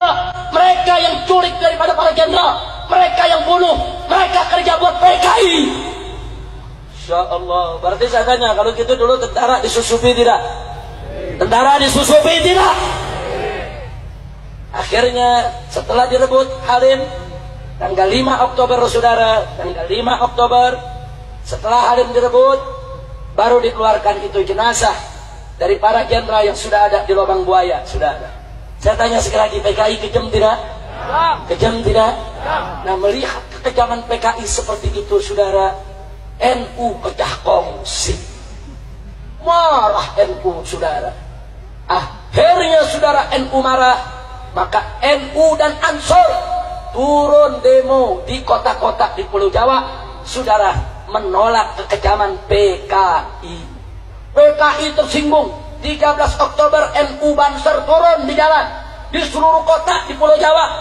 Mereka yang culik daripada para jenderal, mereka yang bunuh, mereka kerja buat PKI. Insya Allah. Berarti saya tanya, kalau gitu dulu tentara disusupi tidak? Tentara disusupi tidak? Akhirnya setelah direbut Halim, tanggal 5 Oktober saudara, tanggal 5 Oktober setelah Halim direbut, baru dikeluarkan itu jenazah dari para jenderal yang sudah ada di lubang buaya. Sudah ada. Saya tanya sekali lagi, PKI kejam tidak? Kejam tidak? Nah, melihat kekejaman PKI seperti itu saudara, NU pecah kongsi. Marah NU saudara. Akhirnya saudara NU marah, maka NU dan Ansor turun demo di kota-kota di Pulau Jawa saudara, menolak kekejaman PKI. PKI tersinggung. 13 Oktober NU Banser turun di jalan di seluruh kota di Pulau Jawa.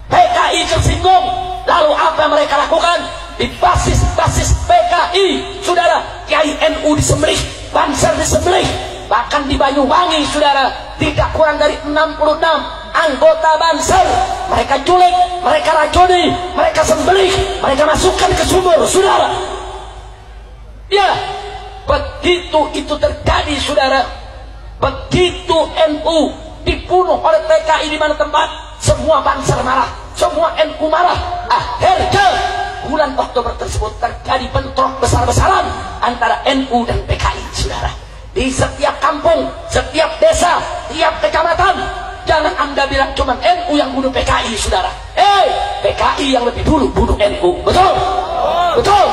PKI tersinggung. Lalu apa yang mereka lakukan? Di basis-basis PKI saudara, Kiai NU disembelih, Banser disembelih. Bahkan di Banyuwangi saudara, tidak kurang dari 66 anggota Banser mereka culik, mereka racuni, mereka sembelih, mereka masukkan ke sumur saudara. Ya, begitu itu terjadi saudara, begitu NU dibunuh oleh PKI di mana tempat, semua Banser marah, semua NU marah. Akhirnya bulan Oktober tersebut terjadi bentrok besar-besaran antara NU dan PKI saudara. Di setiap kampung, setiap desa, tiap kecamatan, jangan anda bilang cuma NU yang bunuh PKI saudara. PKI yang lebih dulu bunuh NU. Betul? Betul?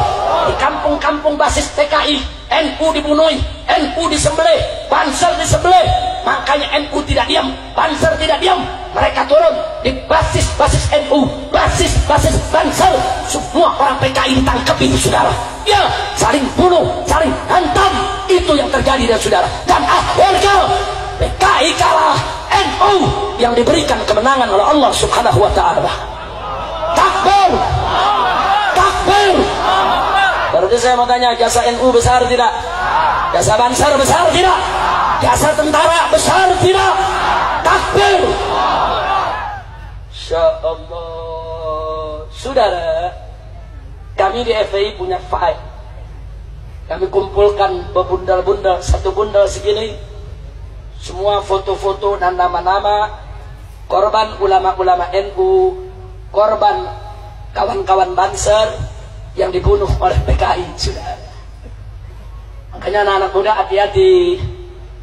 Di kampung-kampung basis PKI, NU dibunuh, NU disembelih, Banser disembelih. Makanya NU tidak diam, Banser tidak diam. Mereka turun di basis-basis NU, basis-basis Banser. Semua orang PKI ditangkapin saudara. Ya, saling bunuh, saling hantam. Itu yang terjadi dan saudara. Dan akhirnya PKI kalah, NU yang diberikan kemenangan oleh Allah Subhanahu wa taala. Takbir. Takbir. Berarti saya mau tanya, jasa NU besar tidak? Jasa Banser besar tidak? Jasa tentara besar tidak? Takbir. Insya Allah. Saudara, kami di FPI punya file. Kami kumpulkan bebundal-bundal, satu bundal segini, semua foto-foto dan nama-nama korban ulama-ulama NU, korban kawan-kawan Banser yang dibunuh oleh PKI saudara. Makanya anak-anak muda hati-hati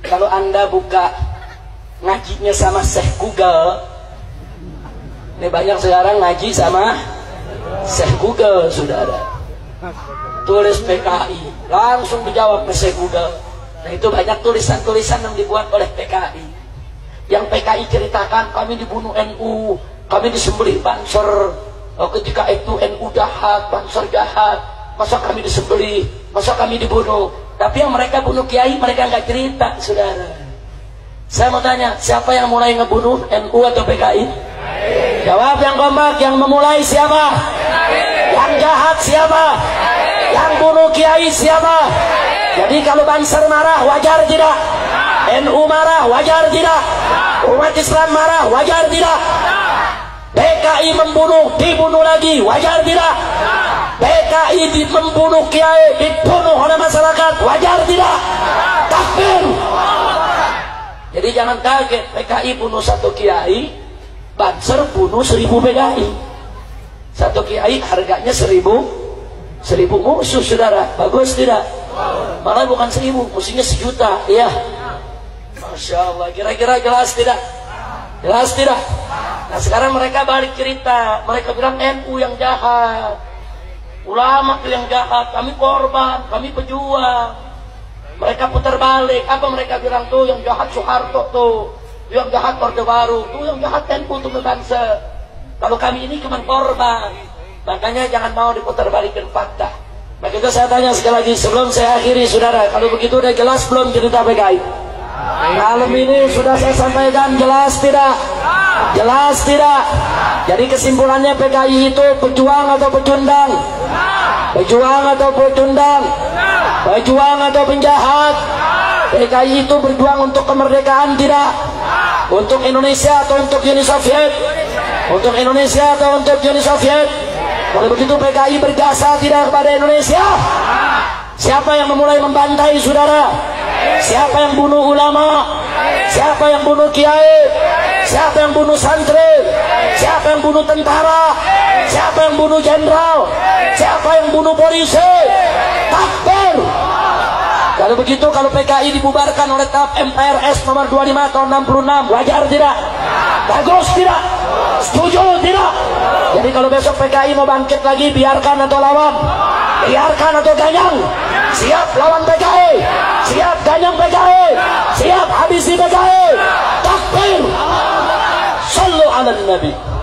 kalau anda buka ngajinya sama Syekh Google. Ini banyak sekarang ngaji sama Syekh Google saudara. Tulis PKI, langsung dijawab ke Syekh Google. Nah, itu banyak tulisan-tulisan yang dibuat oleh PKI. Yang PKI ceritakan, kami dibunuh NU, kami disembelih Banser. Ketika itu NU jahat, Banser jahat, masa kami disembelih, masa kami dibunuh. Tapi yang mereka bunuh kiai, mereka nggak cerita saudara. Saya mau tanya, siapa yang mulai ngebunuh, NU atau PKI? Jawab yang kompak. Yang memulai siapa? Yang jahat siapa? Yang bunuh kiai siapa? Jadi kalau Banser marah wajar tidak? NU marah wajar tidak? Umat Islam marah wajar tidak? PKI membunuh, dibunuh lagi, wajar tidak? PKI membunuh kiai, dibunuh oleh masyarakat, wajar tidak? Takbir. Jadi jangan kaget, PKI bunuh satu kiai, Banser bunuh 1000 PKI. Satu kiai harganya 1000 musuh saudara. Bagus tidak? Malah bukan 1000, musuhnya 1.000.000. Iya. Masya Allah. Kira-kira jelas tidak? Jelas tidak? Nah sekarang mereka balik cerita. Mereka bilang NU yang jahat, ulama yang jahat, kami korban, kami pejuang. Mereka putar balik. Apa mereka bilang tuh? Yang jahat Soeharto tuh, yang jahat Orde Baru tuh, yang jahat NU tuh Banser. Kalau kami ini cuma korban. Makanya jangan mau diputar balikin fakta. Maka itu saya tanya sekali lagi sebelum saya akhiri saudara, kalau begitu udah jelas belum cerita PKI? Malam ini sudah saya sampaikan, jelas tidak? Jelas tidak? Jadi kesimpulannya PKI itu pejuang atau pecundang? Pejuang atau pecundang? Pejuang atau penjahat? PKI itu berjuang untuk kemerdekaan tidak? Untuk Indonesia atau untuk Uni Soviet? Untuk Indonesia atau untuk Uni Soviet? Kalau begitu PKI berjasa tidak kepada Indonesia? Siapa yang memulai membantai saudara? Siapa yang bunuh ulama? Siapa yang bunuh kiai? Siapa yang bunuh santri? Siapa yang bunuh tentara? Siapa yang bunuh jenderal? Siapa yang bunuh polisi? Takbir! Kalau begitu, kalau PKI dibubarkan oleh TAP MPRS nomor 25 tahun 66, wajar tidak? Bagus tidak? Setuju tidak? Jadi kalau besok PKI mau bangkit lagi, biarkan atau lawan? Biarkan atau ganyang? Siap lawan PKI? Siap ganyang PKI? Siap habisi PKI? Takbir! Sallu ala Nabi.